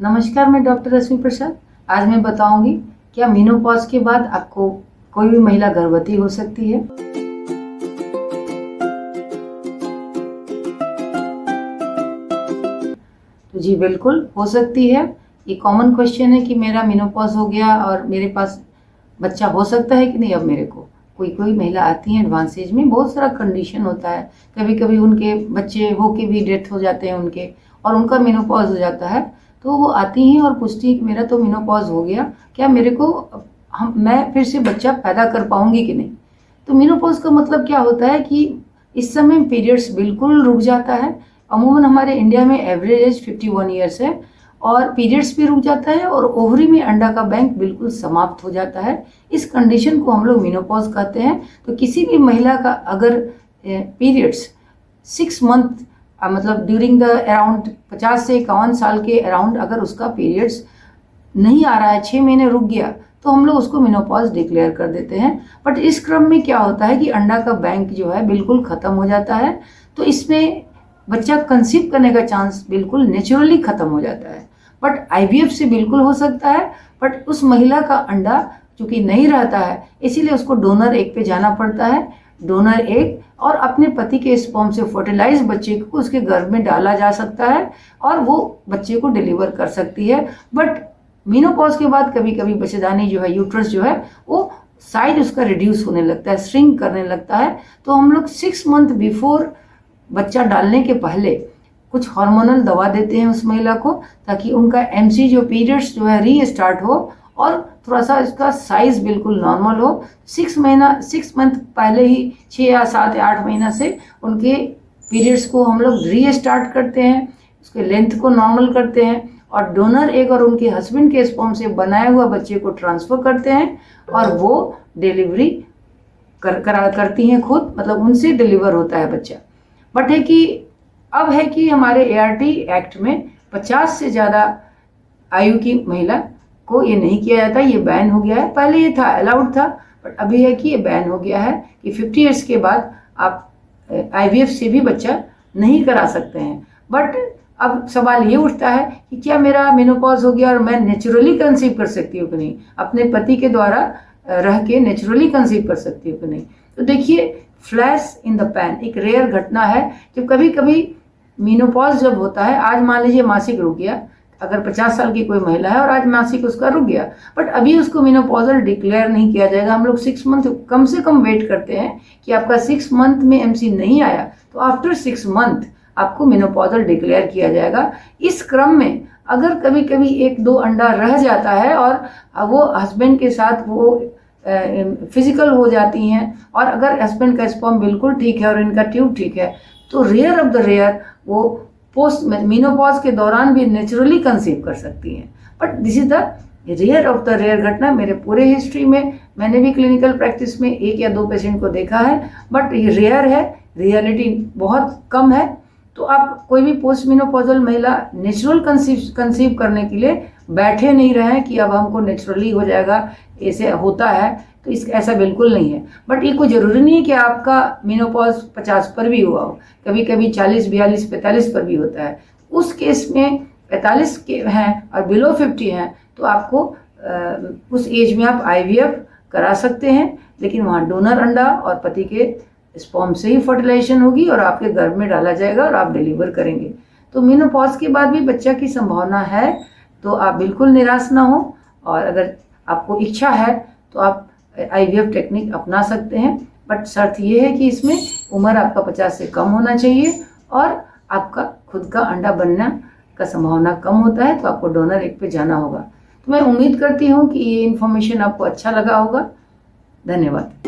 नमस्कार, मैं डॉक्टर रश्मि प्रसाद। आज मैं बताऊंगी क्या मेनोपॉज के बाद आपको कोई भी महिला गर्भवती हो सकती है। तो जी बिल्कुल हो सकती है। ये कॉमन क्वेश्चन है कि मेरा मेनोपॉज हो गया और मेरे पास बच्चा हो सकता है कि नहीं। अब मेरे को कोई महिला आती है एडवांस एज में, बहुत सारा कंडीशन होता है, कभी कभी उनके बच्चे हो के भी डेथ हो जाते हैं उनके, और उनका मेनोपॉज हो जाता है। तो वो आती हैं और पूछती हैं कि मेरा तो मेनोपॉज हो गया, क्या मेरे को मैं फिर से बच्चा पैदा कर पाऊंगी कि नहीं। तो मेनोपॉज का मतलब क्या होता है कि इस समय पीरियड्स बिल्कुल रुक जाता है। अमूमन हमारे इंडिया में एवरेज एज 51 ईयर्स है, और पीरियड्स भी रुक जाता है और ओवरी में अंडा का बैंक बिल्कुल समाप्त हो जाता है। इस कंडीशन को हम लोग मेनोपॉज कहते हैं। तो किसी भी महिला का अगर पीरियड्स 6 मंथ मतलब ड्यूरिंग द अराउंड 50 से 51 साल के अराउंड अगर उसका पीरियड्स नहीं आ रहा है, 6 महीने रुक गया, तो हम लोग उसको मेनोपॉज डिक्लेयर कर देते हैं। बट इस क्रम में क्या होता है कि अंडा का बैंक जो है बिल्कुल ख़त्म हो जाता है, तो इसमें बच्चा कंसीव करने का चांस बिल्कुल नेचुरली ख़त्म हो जाता है। बट आईवीएफ से बिल्कुल हो सकता है, बट उस महिला का अंडा चूंकि नहीं रहता है, इसीलिए उसको डोनर एग पे जाना पड़ता है। डोनर एग और अपने पति के स्पर्म से फर्टिलाइज बच्चे को उसके गर्भ में डाला जा सकता है और वो बच्चे को डिलीवर कर सकती है। बट मेनोपॉज के बाद कभी कभी बच्चेदानी जो है, यूट्रस जो है, वो साइज उसका रिड्यूस होने लगता है, श्रिंक करने लगता है। तो हम लोग 6 मंथ बिफोर बच्चा डालने के पहले कुछ हार्मोनल दवा देते हैं उस महिला को, ताकि उनका एमसी जो पीरियड्स जो है रीस्टार्ट हो और थोड़ा सा इसका साइज बिल्कुल नॉर्मल हो। 6 मंथ पहले ही 6 या 7 या 8 महीना से उनके पीरियड्स को हम लोग रीस्टार्ट करते हैं, उसके लेंथ को नॉर्मल करते हैं और डोनर एग और उनके हस्बैंड के स्पर्म से बनाए हुआ बच्चे को ट्रांसफर करते हैं और वो डिलीवरी करती हैं खुद, मतलब उनसे डिलीवर होता है बच्चा। बट है कि अब है कि हमारे एआरटी एक्ट में 50 से ज़्यादा आयु की महिला को ये नहीं किया जाता, ये बैन हो गया है। पहले ये था, अलाउड था, बट अभी है कि ये बैन हो गया है कि 50 ईयर्स के बाद आप आईवीएफ से भी बच्चा नहीं करा सकते हैं। बट अब सवाल ये उठता है कि क्या मेरा मेनोपॉज हो गया और मैं नेचुरली कंसीव कर सकती हूँ कि नहीं, अपने पति के द्वारा रह के नेचुरली कंसीव कर सकती हूँ कि नहीं। तो देखिए, फ्लैश इन द पैन एक रेयर घटना है। जब कभी कभी मेनोपॉज जब होता है, आज मान लीजिए मासिक रुक गया, अगर 50 साल की कोई महिला है और आज मासिक उसका रुक गया, बट अभी उसको मेनोपॉजल डिक्लेयर नहीं किया जाएगा। हम लोग 6 मंथ कम से कम वेट करते हैं कि आपका 6 मंथ में एमसी नहीं आया तो आफ्टर 6 मंथ आपको मेनोपॉजल डिक्लेयर किया जाएगा। इस क्रम में अगर कभी कभी 1-2 अंडा रह जाता है और वो हस्बैंड के साथ वो फिजिकल हो जाती हैं और अगर हस्बैंड का स्पर्म बिल्कुल ठीक है और इनका ट्यूब ठीक है, तो रेयर ऑफ द रेयर वो पोस्ट मेनोपॉज के दौरान भी नेचुरली कंसीव कर सकती हैं। But this is the rare of the rare घटना। मेरे पूरे हिस्ट्री में मैंने भी क्लिनिकल प्रैक्टिस में 1 या 2 पेशेंट को देखा है, बट ये रेयर है, रियलिटी बहुत कम है। तो आप कोई भी पोस्ट मेनोपॉजल महिला नेचुरल कंसीव करने के लिए बैठे नहीं रहे कि अब हमको नेचुरली हो जाएगा, ऐसे होता है, तो इस ऐसा बिल्कुल नहीं है। बट ये कोई ज़रूरी नहीं है कि आपका मेनोपॉज 50 पर भी हुआ हो, कभी कभी 40, 42, 45 पर भी होता है। उस केस में 45 के हैं और बिलो 50 हैं तो आपको उस एज में आप आईवीएफ करा सकते हैं, लेकिन वहाँ डोनर अंडा और पति के स्पर्म से ही फर्टिलाइजेशन होगी और आपके गर्भ में डाला जाएगा और आप डिलीवर करेंगे। तो मेनोपॉज के बाद भी बच्चा की संभावना है, तो आप बिल्कुल निराश ना हो। और अगर आपको इच्छा है तो आप आईवीएफ टेक्निक अपना सकते हैं, बट शर्त ये है कि इसमें उम्र आपका 50 से कम होना चाहिए और आपका खुद का अंडा बनना का संभावना कम होता है, तो आपको डोनर एग पे जाना होगा। तो मैं उम्मीद करती हूँ कि ये इन्फॉर्मेशन आपको अच्छा लगा होगा। धन्यवाद।